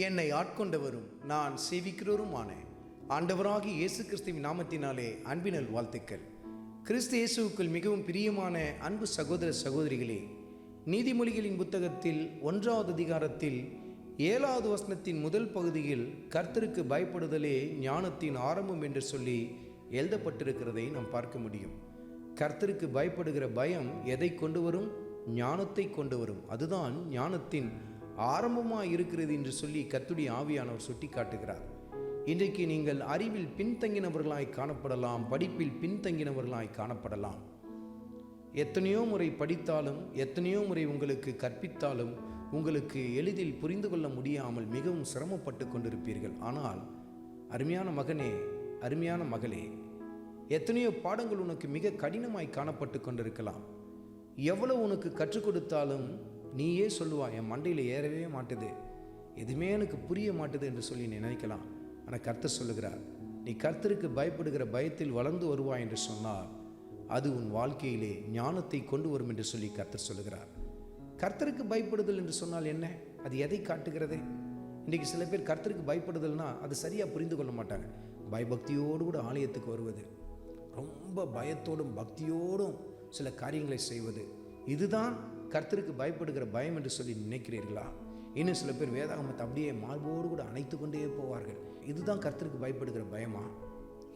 என்னை ஆட்கொண்டவரும் நான் சேவிக்கிறவருமான ஆண்டவராகிய இயேசு கிறிஸ்துவின் நாமத்தினாலே அன்பினல் வாழ்த்துக்கள். கிறிஸ்து இயேசுவுக்குள் மிகவும் பிரியமான அன்பு சகோதர சகோதரிகளே, நீதிமொழிகளின் புத்தகத்தில் 1வது அதிகாரத்தில் 7வது வசனத்தின் முதல் பகுதியில் கர்த்தருக்கு பயப்படுதலே ஞானத்தின் ஆரம்பம் என்று சொல்லி எழுதப்பட்டிருக்கிறதை நாம் பார்க்க முடியும். கர்த்தருக்கு பயப்படுகிற பயம் எதை கொண்டு வரும்? ஞானத்தை கொண்டு வரும். அதுதான் ஞானத்தின் ஆரம்பமாக இருக்கிறது என்று சொல்லி கர்த்தருடைய ஆவியானவர் சுட்டி காட்டுகிறார். இன்றைக்கு நீங்கள் அறிவில் பின்தங்கினவர்களாய் காணப்படலாம், படிப்பில் பின்தங்கினவர்களாய் காணப்படலாம். எத்தனையோ முறை படித்தாலும் எத்தனையோ முறை உங்களுக்கு கற்பித்தாலும் உங்களுக்கு எளிதில் புரிந்து கொள்ள முடியாமல் மிகவும் சிரமப்பட்டு கொண்டிருப்பீர்கள். ஆனால் அருமையான மகனே, அருமையான மகளே, எத்தனையோ பாடங்கள் உனக்கு மிக கடினமாய் காணப்பட்டு கொண்டிருக்கலாம். எவ்வளவு உனக்கு கற்றுக் கொடுத்தாலும் நீயே சொல்லுவா, என் மண்டையில் ஏறவே மாட்டுது, எதுவுமே எனக்கு புரிய மாட்டுது என்று சொல்லி நீ நினைக்கலாம். ஆனால் கர்த்தர் சொல்லுகிறார், நீ கர்த்தருக்கு பயப்படுகிற பயத்தில் வளர்ந்து வருவாய் என்று சொன்னால் அது உன் வாழ்க்கையிலே ஞானத்தை கொண்டு வரும் என்று சொல்லி கர்த்தர் சொல்லுகிறார். கர்த்தருக்கு பயப்படுதல் என்று சொன்னால் என்ன? அது எதை காட்டுகிறது? இன்றைக்கி சில பேர் கர்த்தருக்கு பயப்படுதல்னா அது சரியாக புரிந்து கொள்ள மாட்டாங்க. பயபக்தியோடு கூட ஆலயத்துக்கு வருவது, ரொம்ப பயத்தோடும் பக்தியோடும் சில காரியங்களை செய்வது, இதுதான் கர்த்தருக்கு பயப்படுகிற பயம் என்று சொல்லி நினைக்கிறீர்களா? இன்னும் சில பேர் வேதாகமத்தை அப்படியே மார்போடு கூட அணைத்து கொண்டே போவார்கள். இதுதான் கர்த்தருக்கு பயப்படுகிற பயமா?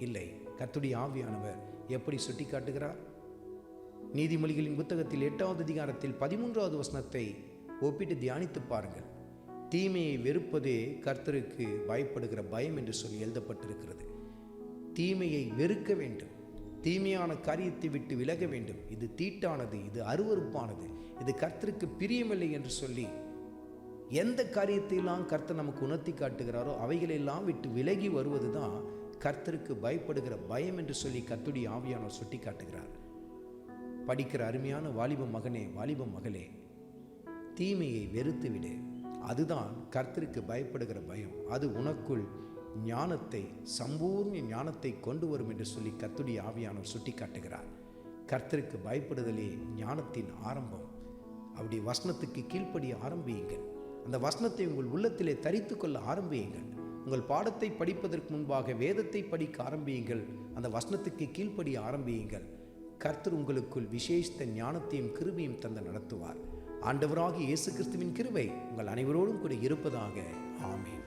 இல்லை. கர்த்தருடைய ஆவியானவர் எப்படி சுட்டி காட்டுகிறார்? நீதிமொழிகளின் புத்தகத்தில் 8வது அதிகாரத்தில் 13வது வசனத்தை ஒப்பிட்டு தியானித்து பாருங்கள். தீமையை வெறுப்பதே கர்த்தருக்கு பயப்படுகிற பயம் என்று சொல்லி எழுதப்பட்டிருக்கிறது. தீமையை வெறுக்க வேண்டும், தீமையான காரியத்தை விட்டு விலக வேண்டும். இது தீட்டானது, இது அருவருப்பானது, இது கர்த்தருக்கு பிரியமில்லை என்று சொல்லி எந்த காரியத்தையெல்லாம் கர்த்தர் நமக்கு உணர்த்தி காட்டுகிறாரோ அவைகளெல்லாம் விட்டு விலகி வருவது தான் கர்த்தருக்கு பயப்படுகிற பயம் என்று சொல்லி கர்த்தருடைய ஆவியானவர் சுட்டி காட்டுகிறார். படிக்கிற அருமையான வாலிப மகனே, வாலிப மகளே, தீமையை வெறுத்து விடு. அதுதான் கர்த்தருக்கு பயப்படுகிற பயம். அது உனக்குள் ஞானத்தை, சம்பூர்ண ஞானத்தை கொண்டு வரும் என்று சொல்லி கர்த்தருடைய ஆவியானவர் சுட்டி காட்டுகிறார். கர்த்தருக்கு பயப்படுதலே ஞானத்தின் ஆரம்பம். அவருடைய வசனத்துக்கு கீழ்ப்படிய ஆரம்பியுங்கள். அந்த வசனத்தை உங்கள் உள்ளத்திலே தரித்து கொள்ள ஆரம்பியுங்கள். உங்கள் பாடத்தை படிப்பதற்கு முன்பாக வேதத்தை படிக்க ஆரம்பியுங்கள். அந்த வசனத்துக்கு கீழ்ப்படிய ஆரம்பியுங்கள். கர்த்தர் உங்களுக்குள் விசேஷித்த ஞானத்தையும் கிருபையும் தந்து நடத்துவார். ஆண்டவராகிய இயேசு கிறிஸ்துவின் கிருபை உங்கள் அனைவரோடும் கூட இருப்பதாக. ஆமென்.